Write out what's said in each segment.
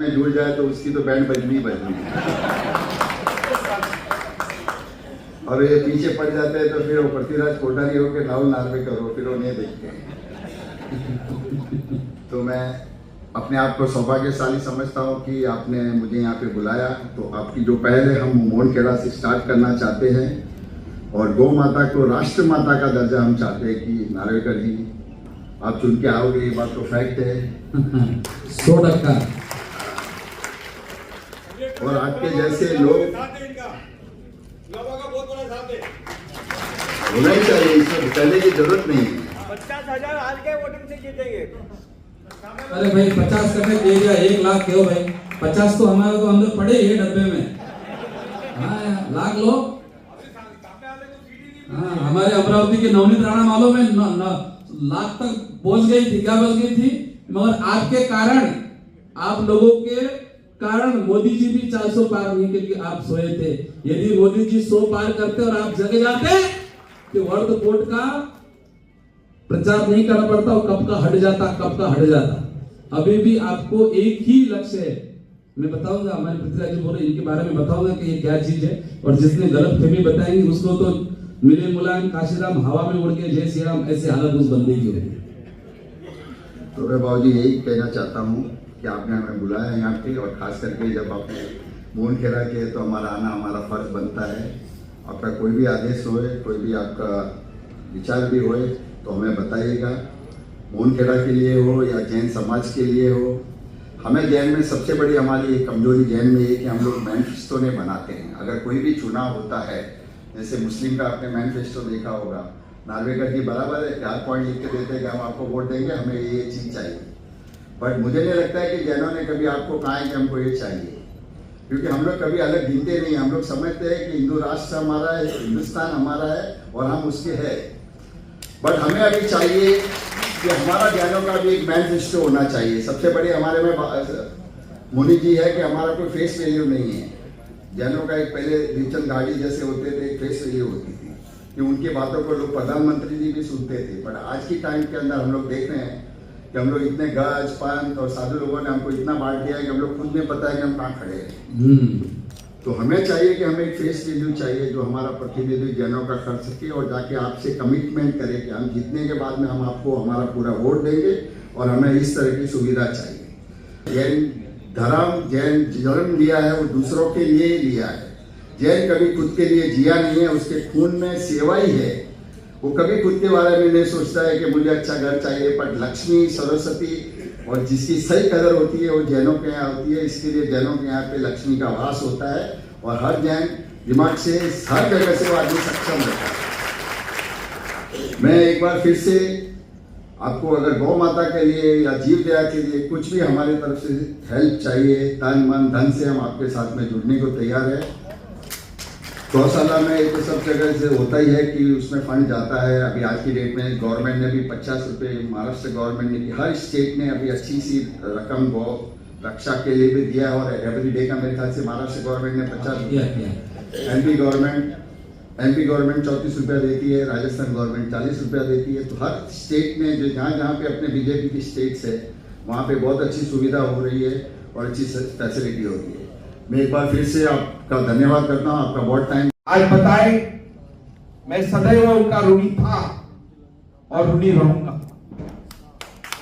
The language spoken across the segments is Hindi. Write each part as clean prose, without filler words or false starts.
में जुड़ जाए तो उसकी तो बैंड बजनी बजनी। और ये पीछे पड़ जाते हैं तो फिर वो पृथ्वीराज कोठारी हो के राहुल नार्वेकर हो, फिर वो नहीं देखते। तो मैं अपने आप को सौभाग्यशाली समझता हूँ कि आपने मुझे यहाँ पे बुलाया। तो आपकी जो पहल है हम मोहनखेड़ा से स्टार्ट करना चाहते हैं और गौ माता को राष्ट्र माता का दर्जा हम चाहते हैं कि नार्वेकर जी आप चुन के आओगे, ये बात तो फैक्ट है 100%। और आपके जैसे लोग होना ही चाहिए, इसमें कहने की जरूरत नहीं है। 50,000 हाल के वोटिंग से जीतेंगे। अरे भाई 50 करने दे दिया, 1 लाख दो भाई। 50 तो हमारे तो अंदर पड़े ही डब्बे में। हाँ यार, लाख लो। हाँ, हमारे अमरावती के नवनीत राणा मालूम में लाख तक पहुंच गई थी, क्या पहुंच गई थी, मगर आपके कारण, आप लोगों के कारण मोदी जी भी 400 पार नहीं के लिए आप सोए थे। यदि मोदी जी 100 पार करते और आप जग जाते तो वर्ल्ड कोर्ट का प्रचार नहीं करना पड़ता और कब का हट जाता। अभी भी आपको एक ही लक्ष्य है। मैं बताऊंगा, हमारे पृथ्वीराज जी बोले इनके बारे में बताऊंगा कि ये क्या चीज है, और जिसने गलत फहमी बताएंगे उसको तो मिले मुलायम काशीराम हवा में उड़ के जय श्री राम ऐसे हालत उस बंदे की होगी। तो मैं बाबू जी यही कहना चाहता हूँ कि आपने हमें बुलाया यहाँ पे, और खास करके जब आपने मोहनखेड़ा के तो हमारा आना हमारा फर्ज बनता है। आपका कोई भी आदेश होए, कोई भी आपका विचार भी होए तो हमें बताइएगा। मोहनखेड़ा के लिए हो या जैन समाज के लिए हो, हमें जैन में सबसे बड़ी हमारी कमजोरी जैन में ये कि हम लोग मैनिफेस्टो नहीं बनाते हैं। अगर कोई भी चुनाव होता है, जैसे मुस्लिम का आपने मैनिफेस्टो देखा होगा, नार्वेकर जी बराबर है 4 पॉइंट लिख के देते हैं कि हम आपको वोट देंगे, हमें ये चीज चाहिए। बट मुझे नहीं लगता है कि जैनों ने कभी आपको कहा है कि हमको ये चाहिए, क्योंकि हम लोग कभी अलग गिनते नहीं। हम लोग समझते हैं कि हिंदू राष्ट्र हमारा है, हिंदुस्तान हमारा है और हम उसके हैं। बट हमें अभी चाहिए कि हमारा जैनों का भी एक मैनिफेस्टो होना चाहिए। सबसे बड़ी हमारे में मुनि जी है कि हमारा कोई फेस वैल्यू नहीं है। जैनों का एक पहले रिचन गाड़ी जैसे होते थे, एक फेस वैल्यू होती थी कि उनकी बातों को लोग प्रधानमंत्री जी भी सुनते थे। बट आज की टाइम के अंदर हम लोग देख रहे हैं कि हम लोग इतने गज पंथ और साधु लोगों ने हमको इतना बांट दिया है कि हम लोग खुद में पता है कि हम कहाँ खड़े हैं। तो हमें चाहिए कि हमें एक फेस वैल्यू चाहिए जो हमारा प्रतिनिधित्व जैनों का कर सके और जाके आपसे कमिटमेंट करे कि हम जीतने के बाद में हम आपको हमारा पूरा वोट देंगे और हमें इस तरह की सुविधा चाहिए। जैन धर्म, जैन जन्म लिया है वो दूसरों के लिए ही लिया है। जैन कभी खुद के लिए जिया नहीं है, उसके खून में सेवा ही है। वो कभी खुद के बारे में नहीं सोचता है कि मुझे अच्छा घर चाहिए। पर लक्ष्मी, सरस्वती और जिसकी सही कदर होती है वो जैनों के यहाँ होती है। इसके लिए जैनों के यहाँ पे लक्ष्मी का वास होता है और हर जैन दिमाग से हर जगह से वो आदमी सक्षम रहता है। मैं एक बार फिर से आपको अगर गौ माता के लिए या जीव दया के लिए कुछ भी हमारी तरफ से हेल्प चाहिए, तन मन धन से हम आपके साथ में जुड़ने को तैयार है। गौशाला में एक तो सब जगह से होता ही है कि उसमें फंड जाता है। अभी आज की डेट में गवर्नमेंट ने भी 50 रुपये, महाराष्ट्र गवर्नमेंट ने भी, हर स्टेट ने अभी अच्छी सी रकम गौ रक्षा के लिए भी दिया है। और एवरी डे का मेरे ख्याल से महाराष्ट्र गवर्नमेंट ने 50 दिया। एमपी गवर्नमेंट 34 रुपया देती है, राजस्थान गवर्नमेंट 40 रुपया देती है। तो हर स्टेट में जो जहाँ जहाँ पे अपने बीजेपी की स्टेट्स है वहाँ पे बहुत अच्छी सुविधा हो रही है और अच्छी फैसिलिटी हो रही है। मैं एक बार फिर से आपका धन्यवाद करता हूँ, आपका बहुत टाइम। आज बताए मैं सदैव उनका ऋणी था और ऋणी रहूंगा,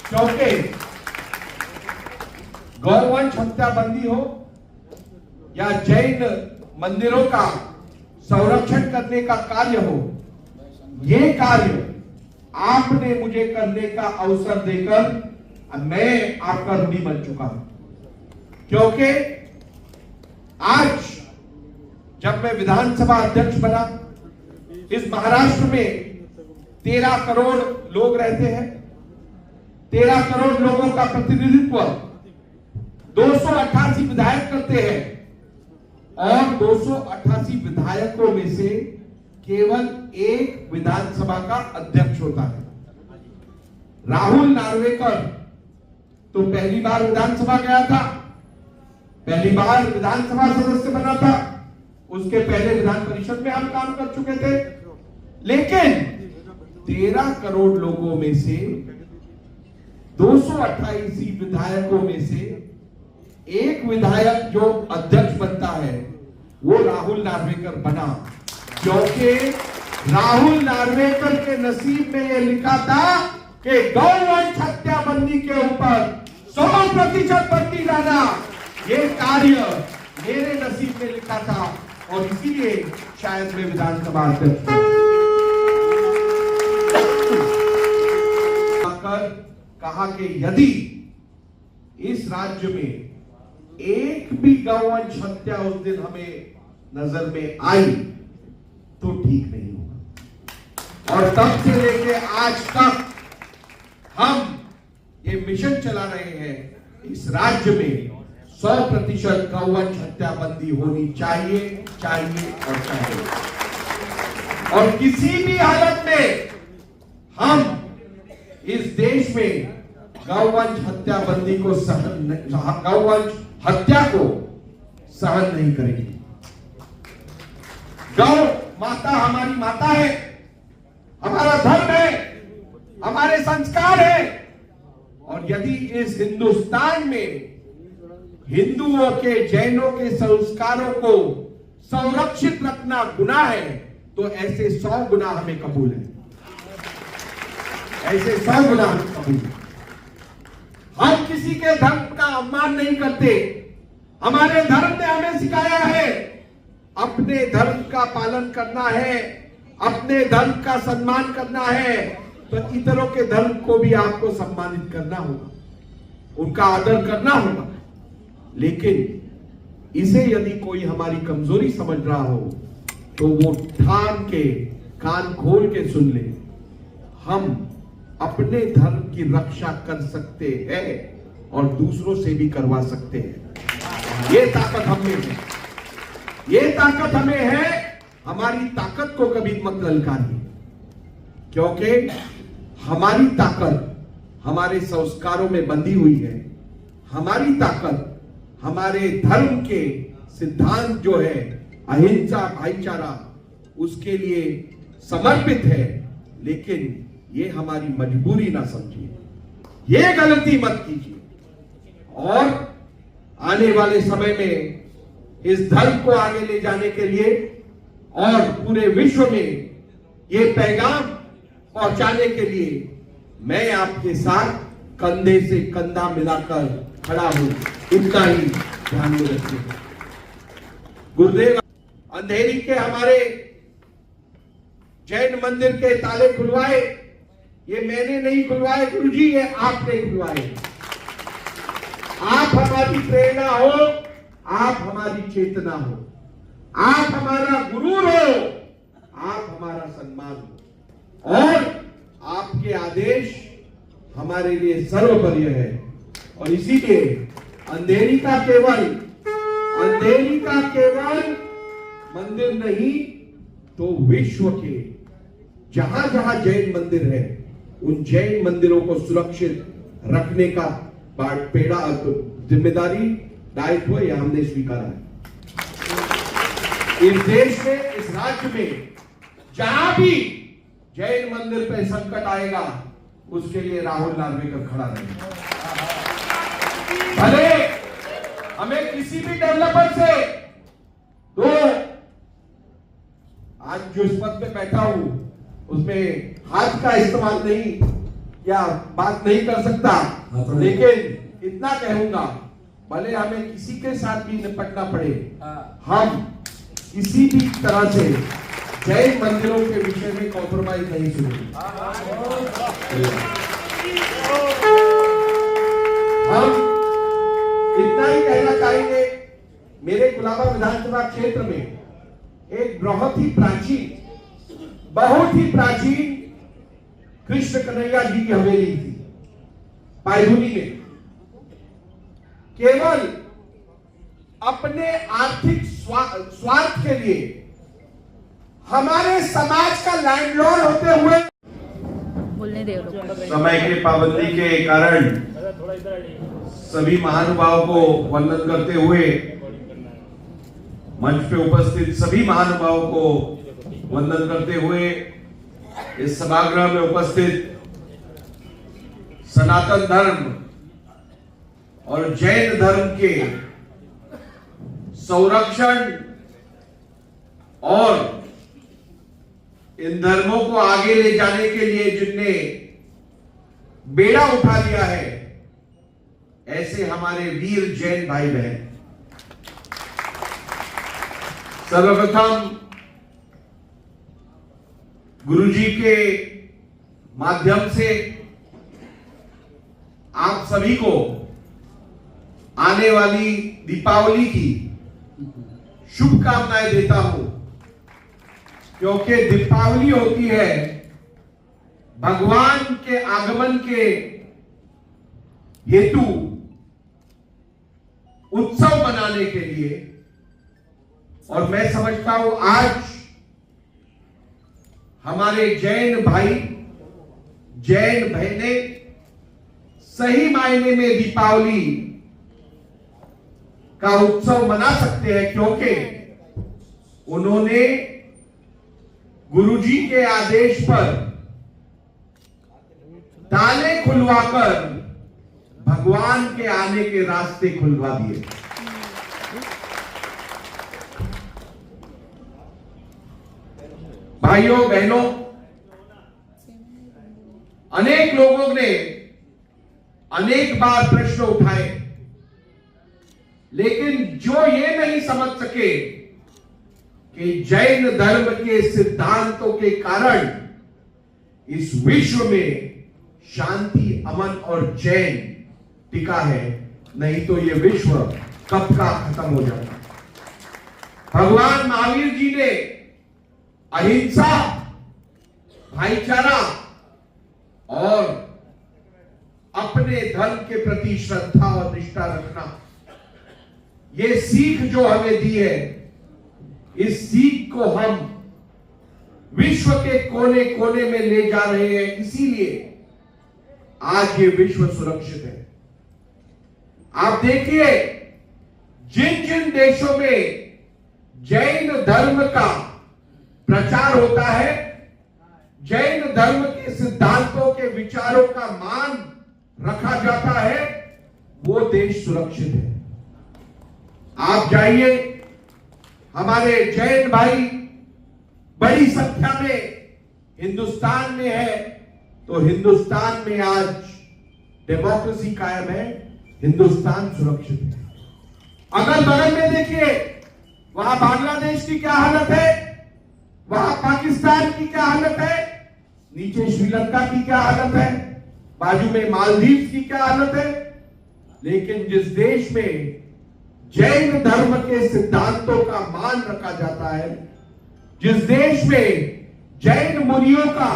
क्योंकि गौवंश हत्याबंदी हो या जैन मंदिरों का संरक्षण करने का कार्य हो, ये कार्य आपने मुझे करने का अवसर देकर मैं आपका ऋणी बन चुका हूं। क्योंकि आज जब मैं विधानसभा अध्यक्ष बना, इस महाराष्ट्र में 13 करोड़ लोग रहते हैं। 13 करोड़ लोगों का प्रतिनिधित्व 288 विधायक करते हैं और 288 विधायकों में से केवल एक विधानसभा का अध्यक्ष होता है। राहुल नार्वेकर तो पहली बार विधानसभा गया था, पहली बार विधानसभा सदस्य बना था। उसके पहले विधान परिषद में हम काम कर चुके थे। लेकिन 13 करोड़ लोगों में से 228 विधायकों में से एक विधायक जो अध्यक्ष बनता है वो राहुल नार्वेकर बना, क्योंकि राहुल नार्वेकर के नसीब में ये लिखा था कि गौवंश हत्या बंदी के ऊपर 100% बंदी लाना, ये कार्य मेरे नसीब में लिखा था और इसीलिए शायद मैं विधानसभा अध्यक्ष कहा कि यदि इस राज्य में एक भी गौवंश हत्या उस दिन हमें नजर में आई तो ठीक नहीं होगा। और तब से लेके आज तक हम ये मिशन चला रहे हैं, इस राज्य में 100% गौवंश हत्या बंदी होनी चाहिए, चाहिए और चाहिए। और किसी भी हालत में हम इस देश में गौवंश हत्या बंदी को गौवंश हत्या को सहन नहीं करेंगे। गौ माता हमारी माता है, हमारा धर्म है, हमारे संस्कार है। और यदि इस हिंदुस्तान में हिंदुओं के, जैनों के संस्कारों को संरक्षित रखना गुनाह है, तो ऐसे 100 गुनाह हमें कबूल है, ऐसे 100 गुनाह हमें कबूल है। हम किसी के धर्म का अपमान नहीं करते। हमारे धर्म ने हमें सिखाया है अपने धर्म का पालन करना है, अपने धर्म का सम्मान करना है, तो इतरों के धर्म को भी आपको सम्मानित करना होगा, उनका आदर करना होगा। लेकिन इसे यदि कोई हमारी कमजोरी समझ रहा हो तो वो ठान के कान खोल के सुन ले, हम अपने धर्म की रक्षा कर सकते हैं और दूसरों से भी करवा सकते हैं। ये ताकत हमें है, ये ताकत हमें है। हमारी ताकत को कभी मत ललकारिए, क्योंकि हमारी ताकत हमारे संस्कारों में बंधी हुई है। हमारी ताकत हमारे धर्म के सिद्धांत जो है अहिंसा, भाईचारा, उसके लिए समर्पित है। लेकिन ये हमारी मजबूरी ना समझिए, ये गलती मत कीजिए। और आने वाले समय में इस धर्म को आगे ले जाने के लिए और पूरे विश्व में ये पैगाम पहुंचाने के लिए मैं आपके साथ कंधे से कंधा मिलाकर खड़ा हूं, इतना ही ध्यान में रखिए। गुरुदेव अंधेरी के हमारे जैन मंदिर के ताले खुलवाए, ये मैंने नहीं खुलवाए गुरुजी, ये आपने खुलवाए। आप हमारी प्रेरणा हो, आप हमारी चेतना हो, आप हमारा गुरूर हो, आप हमारा सम्मान हो, और आपके आदेश हमारे लिए सर्वोपरि है। और इसीलिए अंधेरी का केवल मंदिर नहीं तो विश्व के जहां जहां जैन मंदिर है, उन जैन मंदिरों को सुरक्षित रखने का पेड़ा जिम्मेदारी, दायित्व यह हमने स्वीकारा है। इस देश में, इस राज्य में जहां भी जैन मंदिर पे संकट आएगा, उसके लिए राहुल नार्वेकर खड़ा रहेगा। भले हमें किसी भी डेवलपर से, तो आज जो इस पद पे बैठा हूं उसमें हाथ का इस्तेमाल नहीं या बात नहीं कर सकता, लेकिन इतना कहूंगा, भले हमें किसी के साथ भी निपटना पड़े, हम किसी भी तरह से जैन मंदिरों के विषय में कॉम्प्रोमाइज नहीं सुनेंगे। हम इतना ही कहना चाहेंगे, मेरे कुलाबा विधानसभा क्षेत्र में एक बहुत ही प्राचीन कृष्ण कन्हैया जी की हवेली थी पायधुनी में। केवल अपने आर्थिक स्वार्थ के लिए हमारे समाज का लैंडलॉर्ड होते हुए समय की पाबंदी के कारण सभी महानुभावों को वंदन करते हुए, मंच पे उपस्थित सभी महानुभावों को वंदन करते हुए, इस सभागृह में उपस्थित सनातन धर्म और जैन धर्म के संरक्षण और इन धर्मों को आगे ले जाने के लिए जिनने बेड़ा उठा लिया है, ऐसे हमारे वीर जैन भाई बहन। सर्वप्रथम गुरुजी के माध्यम से आप सभी को आने वाली दीपावली की शुभकामनाएं देता हूं, क्योंकि दीपावली होती है भगवान के आगमन के हेतु उत्सव मनाने के लिए। और मैं समझता हूं आज हमारे जैन भाई जैन बहनें सही मायने में दीपावली का उत्सव मना सकते हैं, क्योंकि उन्होंने गुरुजी के आदेश पर ताले खुलवाकर भगवान के आने के रास्ते खुलवा दिए। भाइयों बहनों, अनेक लोगों ने अनेक बार प्रश्न उठाए, लेकिन जो ये नहीं समझ सके कि जैन धर्म के सिद्धांतों के कारण इस विश्व में शांति, अमन और चैन टिका है, नहीं तो ये विश्व कब का खत्म हो जाता। भगवान महावीर जी ने अहिंसा, भाईचारा और अपने धर्म के प्रति श्रद्धा और निष्ठा रखना, ये सीख जो हमें दी है, इस सीख को हम विश्व के कोने कोने में ले जा रहे हैं। इसीलिए आज ये विश्व सुरक्षित है। आप देखिए, जिन जिन देशों में जैन धर्म का प्रचार होता है, जैन धर्म के सिद्धांतों के विचारों का मान रखा जाता है, वो देश सुरक्षित है। आप जाइए, हमारे जैन भाई बड़ी संख्या में हिंदुस्तान में है, तो हिंदुस्तान में आज डेमोक्रेसी कायम है, हिंदुस्तान सुरक्षित है। अगल बगल में देखिए, वहां बांग्लादेश की क्या हालत है, वहां पाकिस्तान की क्या हालत है, नीचे श्रीलंका की क्या हालत है, बाजू में मालदीव की क्या हालत है। लेकिन जिस देश में जैन धर्म के सिद्धांतों का मान रखा जाता है, जिस देश में जैन मुनियों का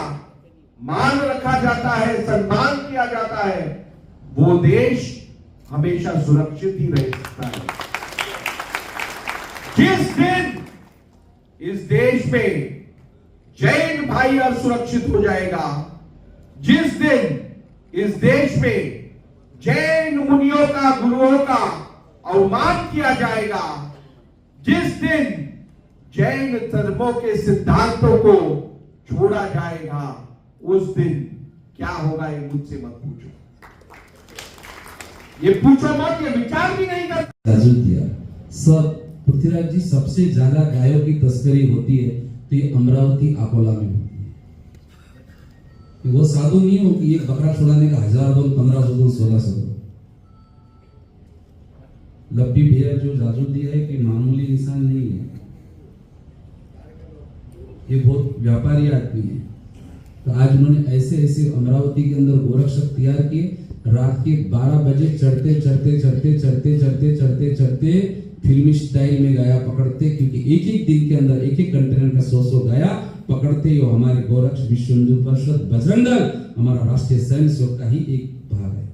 मान रखा जाता है, सम्मान किया जाता है, वो देश हमेशा सुरक्षित ही रह सकता है। जिस दिन इस देश में जैन भाई असुरक्षित हो जाएगा, जिस दिन इस देश में जैन मुनियों का, गुरुओं का अवमान किया जाएगा, जिस दिन जैन धर्मों के सिद्धांतों को छोड़ा जाएगा, उस दिन क्या होगा ये मुझसे मत पूछो, ये पूछो मत, ये विचार भी नहीं कर। सब पृथ्वीराज जी, सबसे ज्यादा गायों की तस्करी होती है तो ये अमरावती अकोला में होती है। वो साधु नहीं हो कि एक बकरा छुड़ाने का 1000 दो, 1500 दो, 1600 दो। लप्पी भैया जो जादू दिया है कि मामूली इंसान नहीं है, ये बहुत व्यापारी आदमी है। तो आज उन्होंने ऐसे ऐसे अमरावती के अंदर गोरक्षक तैयार किए, रात के 12 बजे चढ़ते चढ़ते चढ़ते चढ़ते चढ़ते चढ़ते चढ़ते फिल्मी स्टाइल में गाया पकड़ते, क्योंकि एक एक दिन के अंदर एक एक कंटेनर का 100 गाया पकड़ते। हो हमारे गोरक्ष विश्व हिंदू परिषद बजरंग दल, हमारा राष्ट्रीय स्वयं सेवक का ही एक भाग है।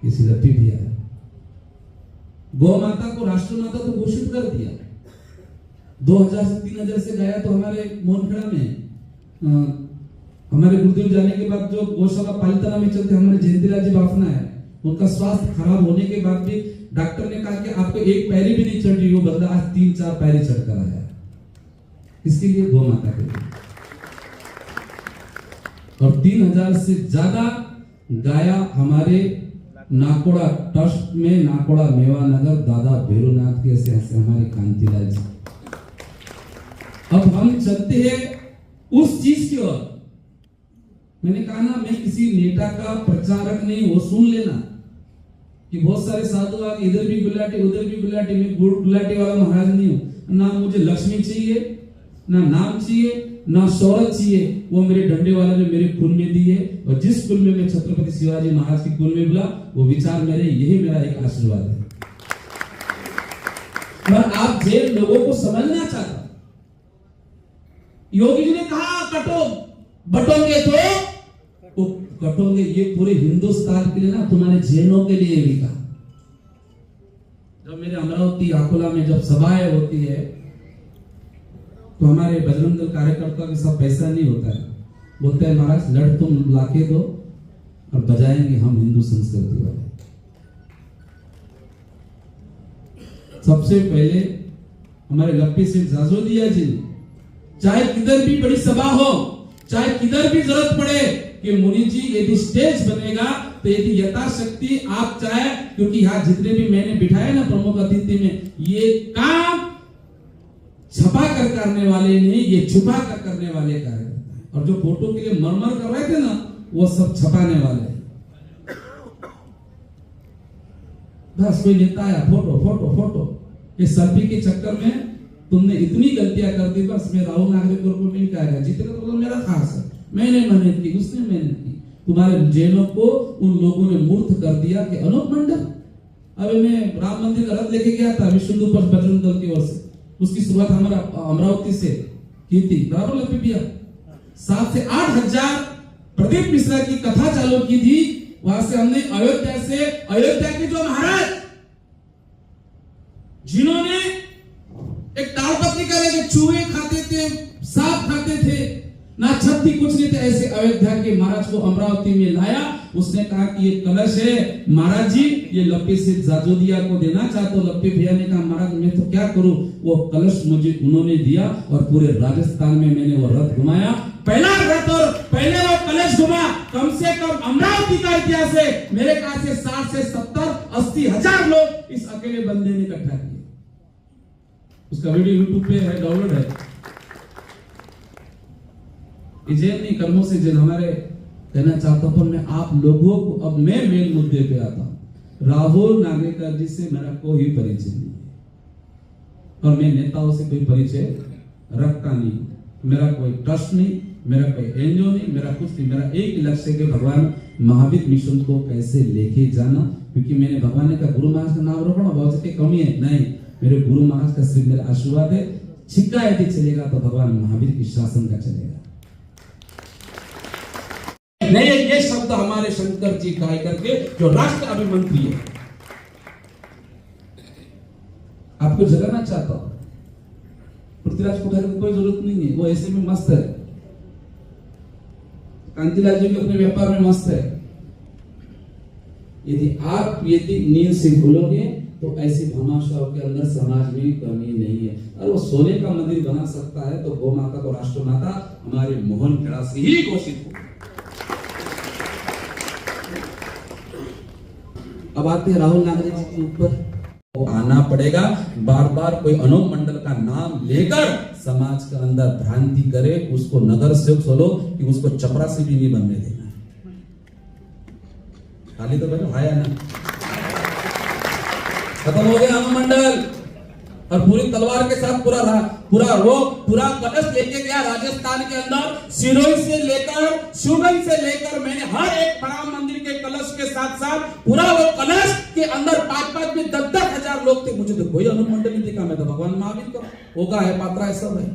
किसी लप्पी भैया है, गौ माता को राष्ट्र माता तो घोषित कर दिया। 2000 से 3000 से गाया तो हमारे मोहनखेड़ा में हमारे गुरुदेव जाने के बाद जो गौशाला पालिताना में चलते हमारे जयंतीलाल जी बाफना है, उनका स्वास्थ्य खराब होने के बाद भी डॉक्टर ने कहा कि आपको एक पैरी भी नहीं चढ़ रही, वो बदला आज 3-4 पैरी चढ़कर आया। इसके लिए गौ माता के लिए। और 3000 से ज्यादा गाया हमारे नाकोड़ा ट्रस्ट में नाकोड़ा मेवा नगर दादा भैरवनाथ के ऐसे हमारे कांतिलाल जी। अब हम चलते हैं उस चीज की ओर। मैंने कहा ना, मैं किसी नेता का प्रचारक नहीं, वो सुन लेना कि बहुत सारे साधु आगे इधर भी गुलाटी उधर भी गुलाटी, मैं गुलाटी वाला महाराज नहीं हूं। ना मुझे लक्ष्मी चाहिए, ना नाम चाहिए, ना शौहरत चाहिए, वो मेरे डंडे वाला ने मेरे कुल में दी है। और जिस कुल में मैं छत्रपति शिवाजी महाराज के कुल में बुला, वो विचार मेरे, यही मेरा एक आशीर्वाद है। पर आप जेल लोगों को समझना चाहता, योगी जी ने कहा कटो, बटोगे तो कटोगे, ये पूरे हिंदुस्तान के लिए ना, तुम्हारे जैनों के लिए भी कहा। जब मेरे अमरावती अकोला में जब सभाएं होती है तो हमारे बजरंग दल कार्यकर्ता के साथ पैसा नहीं होता है, बोलते हैं महाराज लड़ तुम लाके दो और बजाएंगे हम हिंदू संस्कृति वाले। सबसे पहले हमारे लप्पी सिंह जाजोदिया जी ने, चाहे किधर भी बड़ी सभा हो, चाहे किधर भी जरूरत पड़े कि मुनि जी यदि स्टेज बनेगा तो यदि यथाशक्ति आप चाहे, क्योंकि यहाँ जितने भी मैंने बिठाए ना प्रमुख अतिथि में, ये काम छपा कर करने वाले नहीं, ये छुपा कर करने वाले कार्यकर्ता है। और जो फोटो के लिए मरमर कर रहे थे ना, वो सब छपाने वाले हैं। बस कोई नेता आया, फोटो फोटो फोटो, ये सेल्फी के चक्कर में तुमने इतनी गलतियां कर दी। बस मैं राहुल नागरिक को नहीं कहेगा, जीतेगा तो मेरा खास है, मैंने मेहनत की, उसने मेहनत की। तुम्हारे जेलों को उन लोगों ने मूर्ख कर दिया कि अनूप मंडल। अभी मैं राम मंदिर का रथ लेके गया था विश्व हिंदू परिषद बजरंग दल की ओर से, उसकी शुरुआत हमारा अमरावती से की थी, बराबर लपी भैया। 7 से 8 हजार प्रदीप मिश्रा की कथा चालू की थी। वहां से हमने अयोध्या के जो महाराज जिन्होंने एक ताड़पत्र निकाले, जो चूहे खाते थे, सांप खाते थे, ना छत थी कुछ नहीं थे, ऐसे अयोध्या के महाराज को अमरावती में लाया। उसने कहा कि ये कलश है महाराज जी, ये लप्पी सिंह जाजोदिया को देना चाहते हो। लप्पी भैया ने कहा महाराज मैं तो क्या करूं, वो कलश मुझे उन्होंने दिया और पूरे राजस्थान में मैंने वो रथ घुमाया, पहला रथ और पहले वो कलश घुमा। कम से कम अमरावती का इतिहास है, मेरे ख्याल से 60 से 70-80 हजार लोग इस अकेले बंदे ने इकट्ठा किए। उसका वीडियो यूट्यूब पे है, डाउनलोड है। जेल नहीं, कर्मों से जेल। हमारे कहना चाहता हूं, मैं आप लोगों को, अब मैं मेन मुद्दे पे आता हूं। राहुल नागरिकर जी से मेरा कोई परिचय नहीं है और मैं नेताओं से कोई परिचय रखता नहीं। मेरा कोई ट्रस्ट नहीं, मेरा कोई एनजीओ नहीं, मेरा कुछ नहीं। मेरा एक लक्ष्य है कि भगवान महावीर मिशन को कैसे लेके जाना, क्योंकि मैंने भगवान का गुरु महाराज का नाम रखा ना, बहुत की कमी है नहीं, मेरे गुरु महाराज का सिर्फ मेरा आशीर्वाद है। छिक्का यदि चलेगा तो भगवान महावीर की शासन का चलेगा। नहीं, ये शब्द हमारे शंकर जी गाय करके जो राष्ट्र अभिमंत्री है, आपको जगाना चाहता हूं। पृथ्वीराज कोठारी की कोई जरूरत नहीं है, वो ऐसे में मस्त है। कांतिलाल जी भी अपने व्यापार में मस्त है। यदि नींद से भूलोगे तो ऐसी भामाशाह के अंदर समाज में कमी नहीं है। और वो सोने का मंदिर बना सकता है तो गौ माता को राष्ट्रमाता हमारे मोहन खेड़ा से ही घोषित हो। अब आते हैं राहुल नागरिक जी के ऊपर, वो आना पड़ेगा। बार बार कोई अनूप मंडल का नाम लेकर समाज के अंदर भ्रांति करे, उसको नगर सेवक सोलो कि उसको चपरासी भी नहीं बनने देना। खाली तो बनो आया ना, खत्म हो गया अनूप मंडल। और पूरी तलवार के साथ पूरा कलश लेके गया राजस्थान के अंदर, सिरोही से लेकर शिवगंज से लेकर मैंने हर एक राम मंदिर के कलश के साथ साथ पूरा वो कलश के अंदर 5-5 में 10-10 हजार लोग थे। मुझे तो कोई अनूप मंडल नहीं दिखा, मैं तो भगवान महावीर का होगा है, पात्रा है, सब है।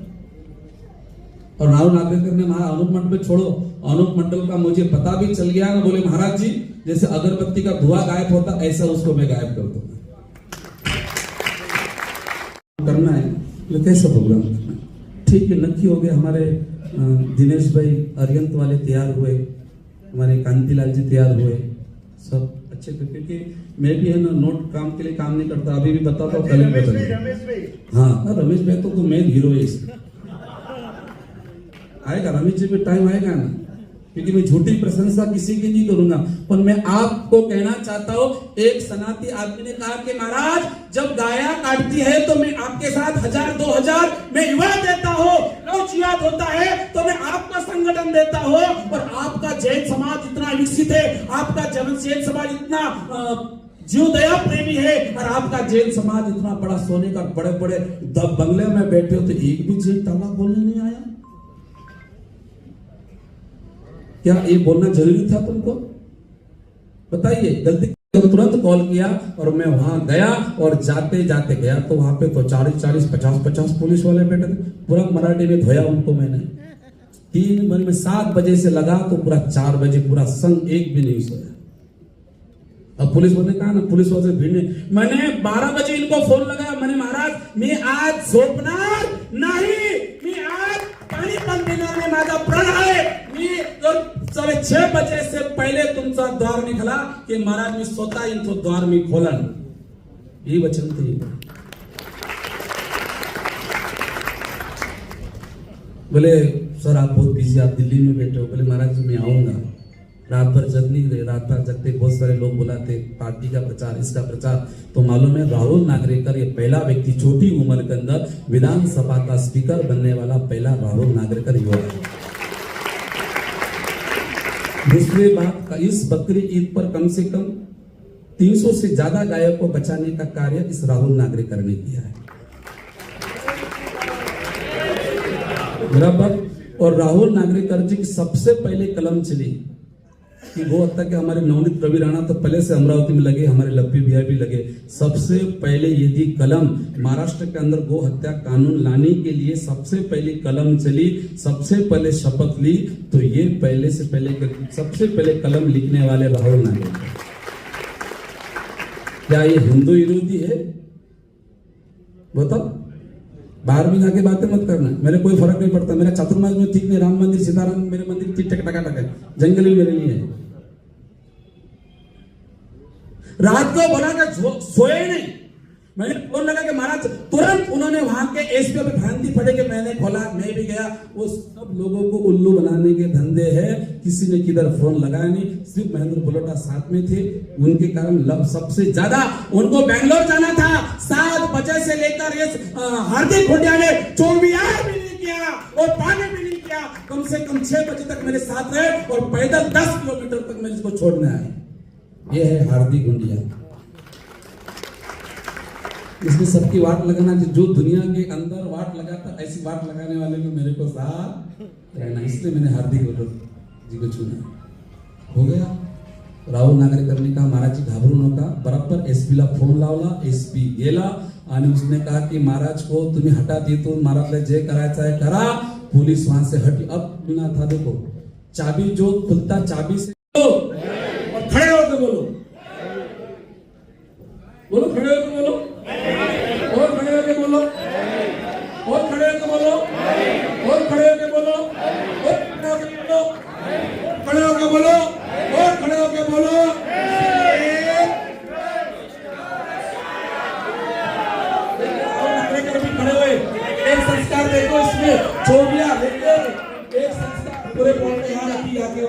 और राहुल नागरिकर ने महाराज अनूप मंडल छोड़ो, अनूप मंडल का मुझे पता भी चल गया ना, बोले महाराज जी जैसे अगरबत्ती का धुआं गायब होता ऐसा उसको मैं गायब कर दूंगा। करना है तो कैसा प्रोग्राम करना है, ठीक है। नक्की हो गए, हमारे दिनेश भाई अरियंत वाले तैयार हुए, हमारे कांतिलाल जी तैयार हुए, सब अच्छे थे। क्योंकि मैं भी है ना नोट काम के लिए काम नहीं करता, अभी भी बताता हूँ, कल भी बता। हाँ रमेश भाई तो मेन हीरो है इसमें, आएगा रमेश जी पे टाइम आएगा ना, क्योंकि मैं झूठी प्रशंसा किसी की नहीं करूंगा। पर मैं आपको कहना चाहता हूं, एक सनाती आदमी ने कहा कि महाराज जब गाया काटती है तो मैं आपके साथ 1000-2000 मैं युवा देता हूं, नौचियात होता है तो मैं आपका संगठन देता हूं। और आपका जैन समाज इतना विकसित है, आपका जैन समाज इतना जीव दया प्रेमी है, और आपका जैन समाज इतना बड़ा सोने का बड़े बड़े बंगले में बैठे हो, तो एक भी जैन ताला बोलने नहीं आया। क्या ये बोलना जरूरी था तुमको? बताइए। गलती तुरंत कॉल किया और मैं वहां गया, और जाते जाते गया तो वहां पे तो 40-40, 50-50 पुलिस वाले बैठे थे। पूरा मराठी में धोया उनको मैंने। 3 बजे में 7 बजे से लगा तो पूरा 4 बजे पूरा संग एक भी नहीं सोया। अब पुलिस वाले कहा ना, पुलिस वाले भिड़ने, मैंने 12 बजे इनको फोन लगाया, मैंने महाराज मी आज झोपणार नाही, मी आज पाणी पण देणार नाही, माझा प्रण आहे, मी 6:30 बजे से पहले तुमचा द्वार निघाला की महाराज मी स्वतः इनको द्वार मी खोलन। ये वचन थे। बोले सर आप बहुत बिजी, आप दिल्ली में बैठे हो। बोले महाराज मैं आऊंगा। रात भर जग नहीं रहे, रात भर जगते बहुत सारे लोग बुलाते, पार्टी का प्रचार, इसका प्रचार। तो मालूम है राहुल नागरेकर ये पहला व्यक्ति छोटी उम्र के अंदर विधानसभा का स्पीकर बनने वाला पहला राहुल नागरेकर युवा है। दूसरी बात, इस बकरी ईद पर कम से कम 300 से ज्यादा गायों को बचाने का कार्य इस राहुल नागरेकर ने किया है। बराबर। और राहुल नागरेकर जी की सबसे पहले कलम चली कि गो हत्या के हमारे नवनीत रवि राणा तो पहले से अमरावती में लगे, हमारे लप्पी भैया भी लगे। सबसे पहले यदि कलम महाराष्ट्र के अंदर गो हत्या कानून लाने के लिए सबसे पहली कलम चली, सबसे पहले शपथ ली, तो ये पहले से पहले सबसे पहले कलम लिखने वाले राहुल नागरेकर। क्या ये हिंदू विरोधी है? बताओ। बाहर भी जाके बातें मत करना, मेरे कोई फर्क नहीं पड़ता। मेरा चातुर्मास में ठीक नहीं, राम मंदिर सीताराम मेरे मंदिर ठीक टका है, जंगली मेरे लिए है। रात को बोला कि सोए नहीं, मैंने फोन लगा कि महाराज, तुरंत उन्होंने वहां के एसपी पे भ्रांति पड़े कि मैंने खोला, मैं भी गया। वो सब लोगों को उल्लू बनाने के धंधे हैं, किसी ने किधर फोन लगाया नहीं, सिर्फ महेंद्र बुलोटा साथ में थे। उनके कारण सबसे ज्यादा उनको बेंगलोर जाना था। 7 बजे से लेकर इस हार्दिक खुंडिया ने 24 भी नहीं किया और पानी भी नहीं किया। कम से कम 6 बजे तक मेरे साथ रहे और पैदल 10 किलोमीटर तक मैं इसको छोड़ने आए। ये है हार्दिक खुंडिया। इसमें सबकी वाट लगाना, जो दुनिया के अंदर वाट लगाता, ऐसी वाट लगाने वाले को मेरे को साथ रहना, इसलिए मैंने हार्दिक जी को चुना। हो गया। राहुल नागरेकर ने कहा महाराज जी घाबरू नका, बरोबर एसपीला फोन लावला, एसपी गेला आणि उसने कहा कि महाराज को तुम्ही हटा तिथून, महाराजला जे करायचं आहे करा। पुलिस वहां से हटी। अब ना था, देखो चाबी जो खुलता चाबी से और खड़े होकर बोलो, बोलो खड़े होकर बोलो, और खड़े होके बोलो, और खड़े होके बोलो, और खड़े होके बोलो, और खड़े होके बोलो, खड़े होके बोलो, और खड़े होके बोलो। भी खड़े हुए, एक संस्कार देखो इसमें, छोड़िया देखो, एक संस्कार पूरे बोलते यहाँ रखी आके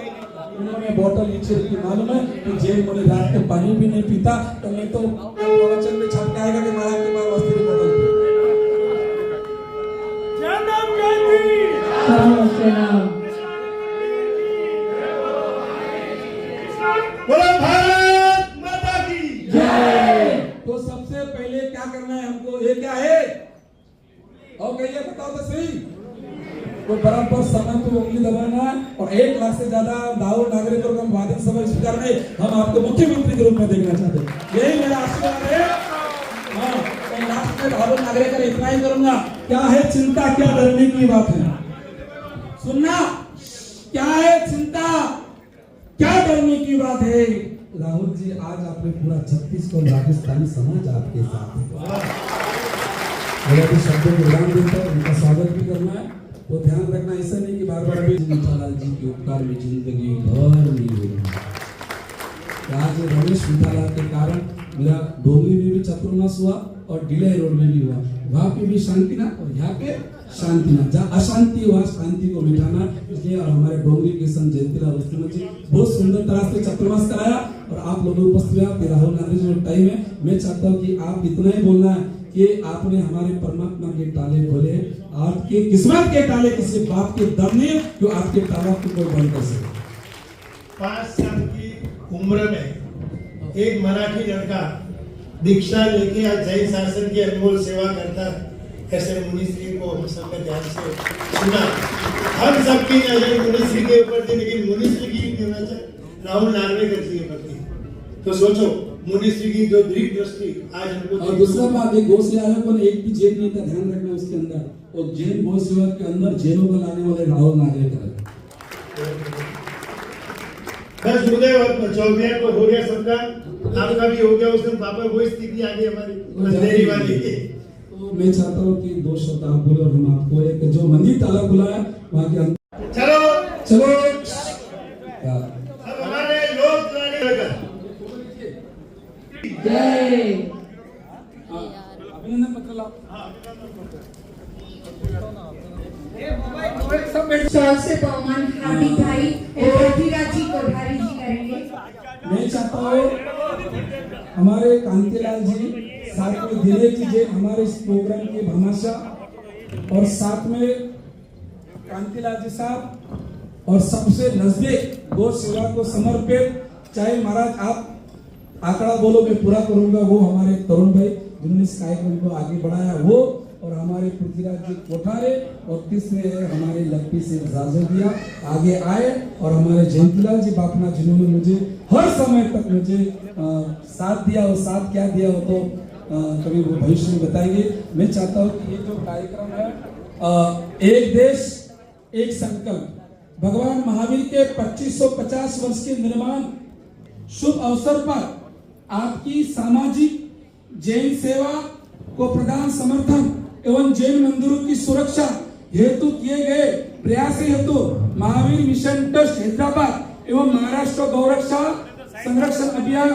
उन्होंने बोतल नीचे रखी। मालूम है कि जेल में रात को पानी भी नहीं पीता, तो नहीं तो प्रवचन में छपकाएगा कि महाराज के पास वस्त्र बोतल। बोलो भारत माता की जय। तो सबसे पहले क्या करना है हमको, ये क्या है और कहिए, बताओ तो सही। तो बराबर समय पे उंगली दबाना और 1 लाख से ज्यादा राहुल नागरेकर को हम वादिक सभा स्वीकार में हम आपको मुख्यमंत्री के रूप में देखना चाहते हैं। यही मेरा आशीर्वाद है। हाँ, तो लास्ट में राहुल नागरेकर इतना ही करूंगा। क्या है चिंता, क्या डरने की बात है? सुनना, क्या है चिंता, क्या डरने की बात है? राहुल जी आज आपने पूरा 36 को राजस्थानी समाज आपके साथ है। अगर शब्दों को विराम देता है, उनका स्वागत भी करना है। तो ध्यान रखना, ऐसा नहीं कि बार बार भी मिठालाल जी के उपकार में जिंदगी भर नहीं होगी। आज रमेश मिठालाल के कारण मेरा डोंगरी में भी चतुर्मास हुआ और डिले रोड में भी हुआ, वहाँ पे भी शांति ना और यहाँ पे शांति ना, जहाँ अशांति हुआ शांति को मिटाना। इसलिए और हमारे डोंगरी के संत जयंतीलाल अवस्थी जी बहुत सुंदर तरह से चतुर्मास कराया और आप लोग उपस्थित हुए। राहुल गांधी जी जो टाइम है, मैं चाहता हूँ कि आप इतना ही बोलना है कि आपने हमारे परमात्मा के ताले खोले, आपके किस्मत के ताले किसी बाप के दम नहीं जो आपके ताला को कोई बंद कर सके। 5 साल की उम्र में एक मराठी लड़का दीक्षा लेके आज जैन शासन की अनमोल सेवा करता ऐसे मुनिश्री को हम सब ने ध्यान से सुना। हम सबकी नजर मुनिश्री के ऊपर थी, लेकिन मुनिश्री की नजर राहुल नार्वेकर जी के ऊपर थी। तो सोचो मुनिश्री की जो दृढ़ दृष्टि आज हमको। और दूसरा बात, एक गौ सेवा को एक भी जेल नहीं था, ध्यान रखना उसके अंदर। और जैन गौ सेवा के अंदर जेलों को लाने वाले राहुल नार्वेकर। बस गुरुदेव चौबिया को हो गया सबका, आपका भी हो गया। उस दिन पापा वो स्थिति आ गई हमारी मंदिर वाली। तो मैं चाहता हूँ कि 2 शब्द आप बोले और हम आपको एक जो मंदिर ताला खुला है वहाँ के चलो चलो अब हमारे लोग जय अभिनंदन पत्र लाओ। सौ से बहुमान हार्दिक भाई पृथ्वीराज जी कोठारी जी करेंगे। मैं चाहता हूँ हमारे कांतिलाल जी साथ में दिनेश जी हमारे इस प्रोग्राम के भामाशाह, और साथ में कांतिलाल जी साहब और सबसे नजदीक गौ सेवा को समर्पित, चाहे महाराज आप आंकड़ा बोलो मैं पूरा करूंगा, वो हमारे तरुण भाई जिन्होंने इस कार्यक्रम को आगे बढ़ाया वो, और हमारे पृथ्वीराज जी कोठारे, और तीसरे हमारे लक्ष्मी सिंह जाजोदिया आगे आए, और हमारे जयंतीलाल जी बापना जिन्होंने मुझे हर समय तक मुझे साथ दिया। और साथ क्या दिया वो तो कभी वो भविष्य में बताएंगे। मैं चाहता हूँ कि ये जो कार्यक्रम है एक देश एक संकल्प, भगवान महावीर के 2550 वर्ष के निर्माण शुभ अवसर पर आपकी सामाजिक जैन सेवा को प्रदान समर्थन एवं जैन मंदिरों की सुरक्षा हेतु किए गए प्रयास हेतु महावीर मिशन ट्रस्ट हैदराबाद एवं महाराष्ट्र गौरक्षा संरक्षण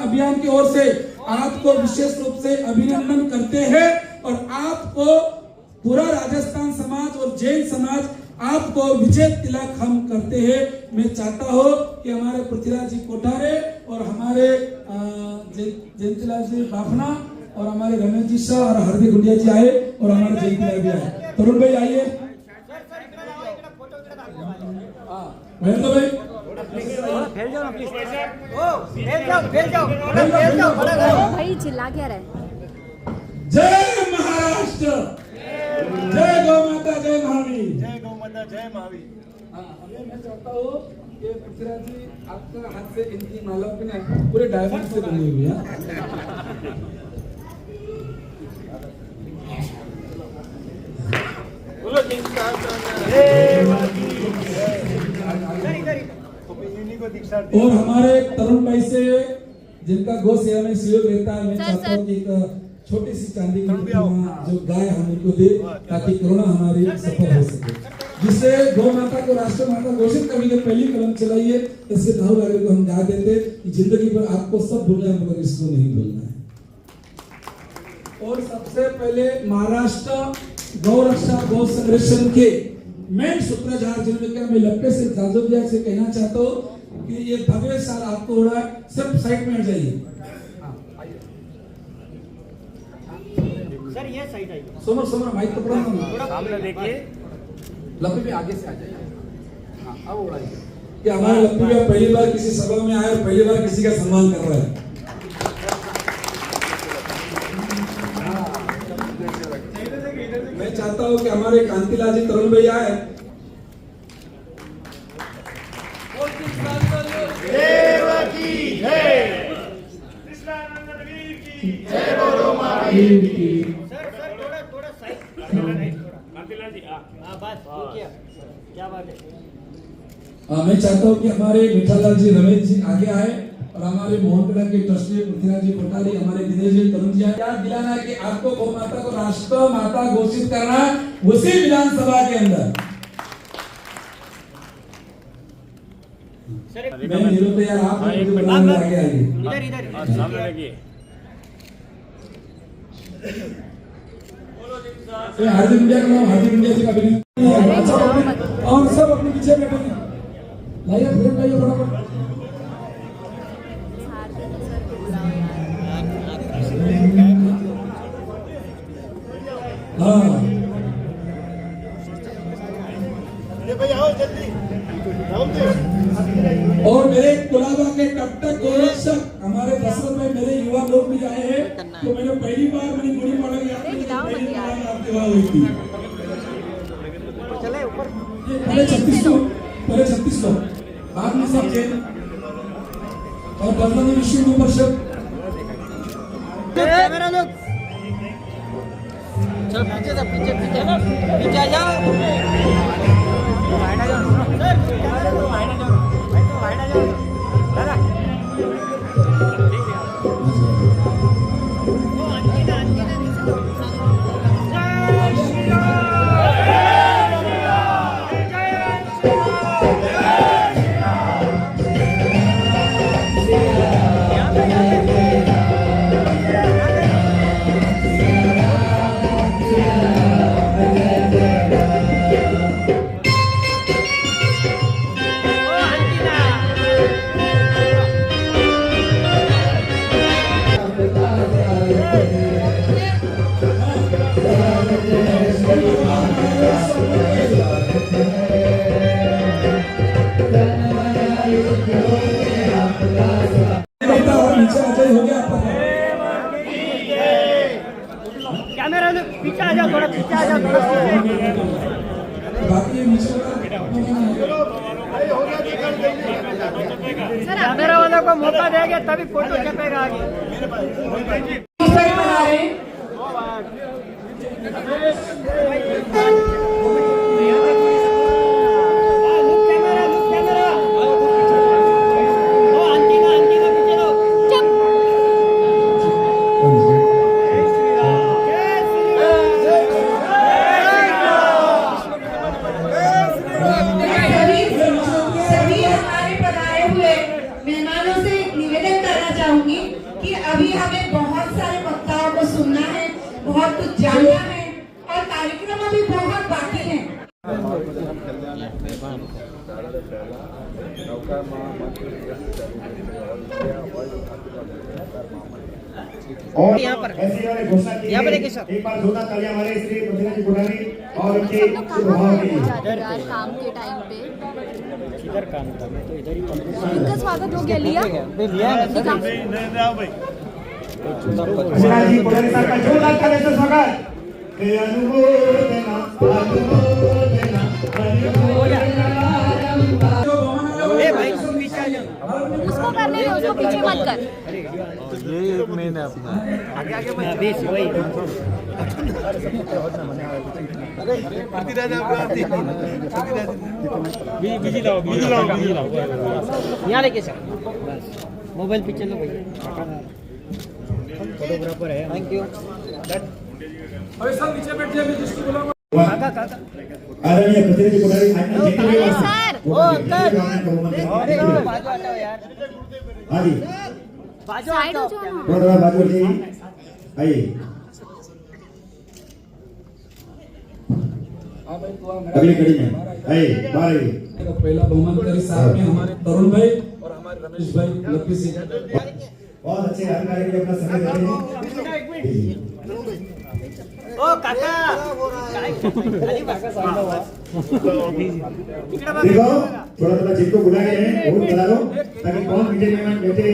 अभियान की ओर से आपको विशेष रूप से अभिनंदन करते हैं, और आपको पूरा राजस्थान समाज और जैन समाज आपको विजय तिलक हम करते हैं। मैं चाहता हूँ कि हमारे पृथ्वीराज जी कोठारे और हमारे जयंतीलाल जी बाफना और हमारे रमेश जी शाह और हार्दिक गुंडिया जी आए, और हमारे जयंतीलाल भी आए। तरुण भाई आइए, महेंद्र भाई फैल जाओ ना प्लीज। फैल जाओ भाई चिल्ला क्या रहे। जय महाराष्ट्र, जय गौ माता, जय महावीर, जय गौ माता, जय महावीर। मैं चाहता हूँ कि पृथ्वीराज जी आपका हाथ से इनकी माला भी नहीं पूरे डायमंड से बनी हुई है। बोलो जय और हमारे तरुण भाई से जिनका गौ सेवा में सहयोग रहता है, मैं चाहता हूँ कि एक छोटी सी चांदी की प्रतिमा जो गाय हम उनको दे, ताकि कोरोना हमारी सफल हो सके, जिससे गौ माता को राष्ट्र माता घोषित करने की पहली कदम चलाइए। इससे राहुल गांधी को हम गा देते कि जिंदगी पर आपको सब भूलना है मगर इसको नहीं भूलना है। और सबसे पहले महाराष्ट्र गौ रक्षा गौ संरक्षण के मेन सूत्रधार जिन्होंने मैं लप्पे से जाजोदिया से कहना चाहता हूँ कि ये भव्य साल आपको हो रहा है, सिर्फ साइड में हट जाइए। सर ये साइड आइए, सोमर माइक पकड़ो ना, थोड़ा सामने देखिए। लप्पे भी आगे से आ जाइए। हाँ, अब उड़ाइए कि हमारे लप्पे भी पहली बार किसी सभा में आए और पहली बार किसी का सम्मान कर रहा है। मैं चाहता हूँ कि हमारे कांतिलाल जी तरुण भैया आए। सर थोड़ा साइड कांतिलाल जी हाँ बस क्या बात है। मैं चाहता हूँ कि हमारे मिठालाल जी रमेश जी आगे आए, और हमारे मोहनपुरा के ट्रस्टी पृथ्वीराज जी कोठारी, हमारे दिनेश जी तरुण जी याद दिलाना है कि आपको गौ माता को राष्ट्र माता घोषित करना है उसी विधानसभा के अंदर। मैं निरुक्त यार आप आगे आइए। इधर सामने लगिए। ये हार्दिक इंडिया का नाम हार्दिक इंडिया जी का अभिनंदन और सब अपने पीछे बैठे हैं। लाइए फ्रेम लाइए बराबर। हाँ भाई आओ जल्दी और मेरे कुलाबा के कब तक गोरक्षक हमारे दशरथ में मेरे युवा लोग भी आए हैं, तो मैंने पहली बार मेरी गुड़ी पड़ा हुई थी। पहले 36 को बाद में सब चेंज और बदला में विश्व हिंदू परिषद। कैमरा लोग चल पीछे आ जाओ। कैमरा लोग पीछे आ जाओ, थोड़ा पीछे आ जाओ, कैमरा वालों को मौका देंगे तभी फोटो छपेगा आगे। मेहमानों से निवेदन करना चाहूंगी कि अभी हमें बहुत सारे वक्ताओं को सुनना है, बहुत कुछ जानना है और कार्यक्रम अभी बहुत बाकी है। और यहाँ पर ऐसे इन्होंने घोषणा की यहाँ पर है। एक साथ। एक बार जोरदार तालियां हमारे श्री प्रतिनिधि कोठारी और उनके सब लोग स्वभाव कहाँ के लिए। जाते हैं यार काम के टाइम पे? इधर काम था, मैं तो इधर ही इनका स्वागत हो गया, लिया दिखा। अभिलाष जी कोठारी साहब का जोरदार तालियों से स्वागत। हे अनुमोदना अनुमोदना ए भाई तुम पीछे आ जाओ। उसको करने दो, उसको पीछे मत कर। अभी वही यहाँ लेके सर बस मोबाइल पीछे लो भैया, फोटोग्राफर है। Thank you. अरे सब नीचे बैठिए, मैं जिसको बुलाऊंगा। आदरणीय प्रतिनिधि कोठारी आज जीते हुए सर ओ अंकल अरे बाजू हटाओ यार, हाँ जी बाजू साइड हो हटाओ। जाओ ना। थोड़ा बाजू जी आइए अगली कड़ी में आइए बाहर आइए। पहला बहुमान करी साहब में हमारे तरुण भाई और हमारे रमेश भाई लक्की सिंह। बहुत अच्छे अधिकारी के अपना समय देते हैं। ओ काका खाली भागा साइड हुआ देखो थोड़ा थोड़ा जिनको बुलाए हैं वो बता दो ताकि कौन पीछे में बैठे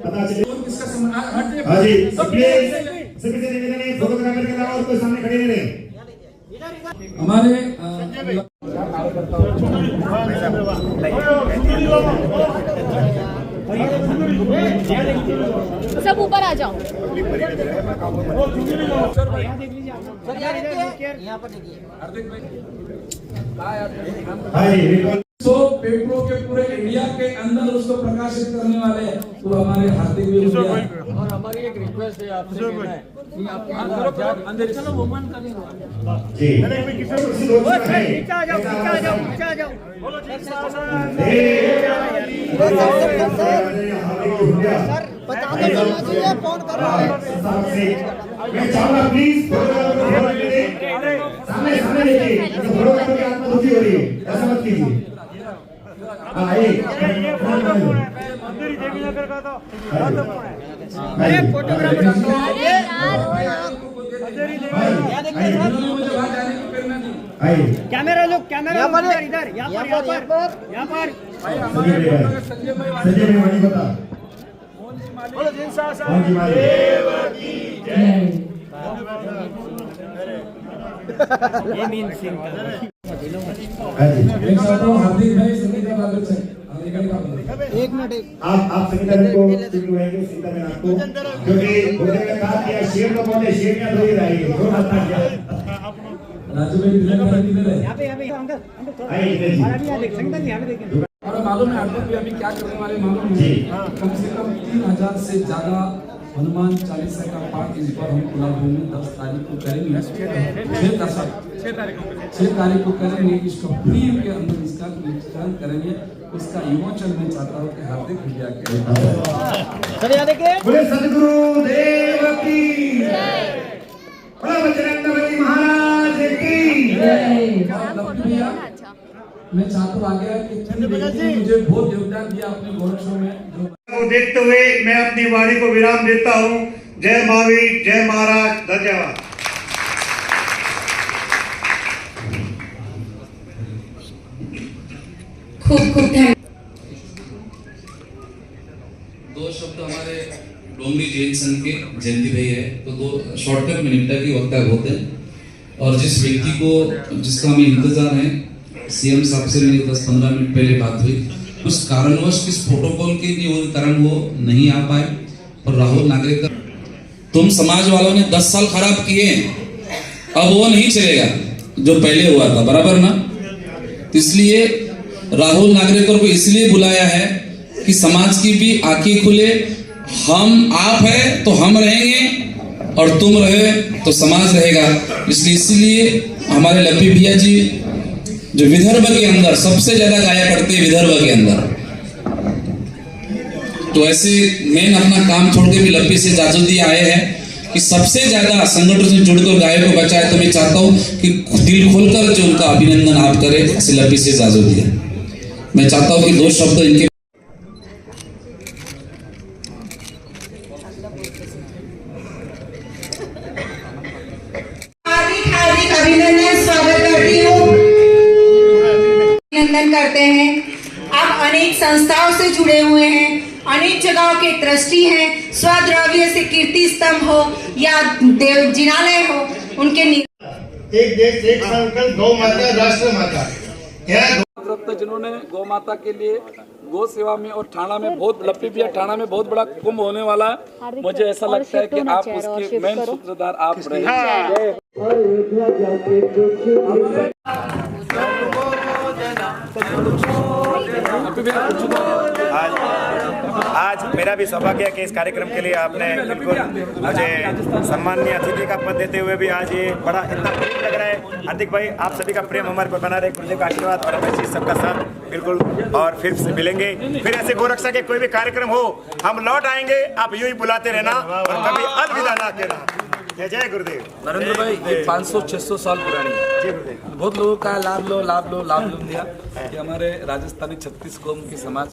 पता चले। इसका सम्मान हाँ जी प्लीज सभी से निवेदन है फोटोग्राफर के अलावा और कोई सामने खड़े नहीं रहे। हमारे सब ऊपर आ जाओ। यहाँ पर देखिए हाँ जी बिल्कुल। तो पेपरों के पूरे इंडिया के अंदर उसको प्रकाशित करने वाले तो हमारे हार्दिक भी हो गया। और हमारी एक रिक्वेस्ट है आपसे कहना है कि आप अंदर चलो वुमन का नहीं जी पीछे आ जाओ, पीछे आ जाओ, पीछे आ जाओ। सर बता दो फोन कर रहा है। मैं चाहूंगा प्लीज सामने सामने देखिए, फोटोग्राफर की आत्मा दुखी हो रही है, ऐसा मत कीजिए। हाँ एक कैमरा लोग, कैमरा इधर इधर, यहाँ पर संजय भाई वाणी बता। ये मीन सिंह का हार्दिक भाई संगीता बाबू से एक मिनट आप संगीता को सिखाएंगे, सीता में आपको, क्योंकि गुरुदेव ने कहा कि शेर तो बोले शेर या दो ही रहेगी, दो मत किया। राजू भाई दिल्ली में किधर है? यहाँ पे अंदर आइए इधर जी। और अभी यहाँ देख संगीता जी, यहाँ पे देखें। और मालूम है हार्दिक भाई अभी क्या करने वाले मालूम है? कम से कम 3000 से ज्यादा हनुमान चालीसा का पाठ इस बार हम कुलाभूमि में 10 तारीख को करेंगे। 6 तारीख को करेंगे। इसको फ्री के अंदर इसका वितरण करेंगे। उसका विमोचन मैं चाहता हूँ कि हार्दिक भैया के सर यहाँ देखें। बोले सदगुरु देव की जय, बोले बजरंगबली महाराज की भैया मैं चाहता हूँ आगे कि मुझे बहुत योगदान दिया अपने गौरव शो में को देखते हुए मैं अपनी वाणी को विराम देता हूँ। जय महावीर, जय महाराज, धन्यवाद। खूब खूब धन्यवाद। दो शब्द हमारे डोंगरी जैन संघ के जयंती भाई है, तो दो शॉर्टकट में निपटा के वक्ता होते हैं। और जिस व्यक्ति को जिसका हमें इंतजार है, सीएम साहब से मेरी 10-15 मिनट पहले बात हुई, कुछ कारणवश किस प्रोटोकॉल के कारण वो नहीं आ पाए। और राहुल नागरेकर, तुम समाज वालों ने 10 साल खराब किए, अब वो नहीं चलेगा जो पहले हुआ था, बराबर ना? इसलिए राहुल नागरेकर को इसलिए बुलाया है कि समाज की भी आंखें खुले। हम आप है तो हम रहेंगे और तुम रहे तो समाज रहेगा। इसलिए हमारे लप्पी भैया जी जो विदर्भ के अंदर सबसे ज्यादा गाया करते हैं, विदर्भ के अंदर, तो ऐसे मेन अपना काम छोड़ के भी लप्पी से जाजू दिए आए हैं कि सबसे ज्यादा संगठन से जुड़कर गाय को बचाए। तो मैं चाहता हूं कि दिल खोलकर जो उनका अभिनंदन आप करें लप्पी से जाजू दिए। मैं चाहता हूं कि 2 शब्द इनके हार्दिक अभिनंदन, स्वागत करती हूँ। अभिनंदन करते हैं। आप अनेक संस्थाओं से जुड़े हुए हैं, अनेक जगहों के ट्रस्टी हैं। स्वद्रव्य से कीर्ति स्तंभ हो या देव जिनालय हो, उनके एक देश एक संकल्प, गौ माता राष्ट्र माता। रत्न जिन्होंने गौ माता के लिए गौ सेवा में और ठाणा में बहुत लप्पी भैया ठाणा में बहुत बड़ा कुंभ होने वाला है। मुझे ऐसा लगता है कि आप उसके मेन सूत्रधार आप रहे। आज मेरा भी सौभाग्य है कि इस कार्यक्रम के लिए आपने बिल्कुल मुझे सम्माननीय अतिथि का पद देते हुए भी आज ये बड़ा इतना प्रेम लग रहा है। हार्दिक भाई, आप सभी का प्रेम हमारे पर बना रहे, गुरुदेव का आशीर्वाद और हमें सबका साथ बिल्कुल। और फिर से मिलेंगे, फिर ऐसे गोरक्षा के कोई भी कार्यक्रम हो हम लौट आएंगे। आप यूं ही बुलाते रहना और कभी अलविदा ना कहना। जय जय गुरुदेव। नरेंद्र भाई, ये 500-600 साल पुरानी है। बहुत लोगों का लाभ लो दिया कि हमारे राजस्थानी 36 कौम के समाज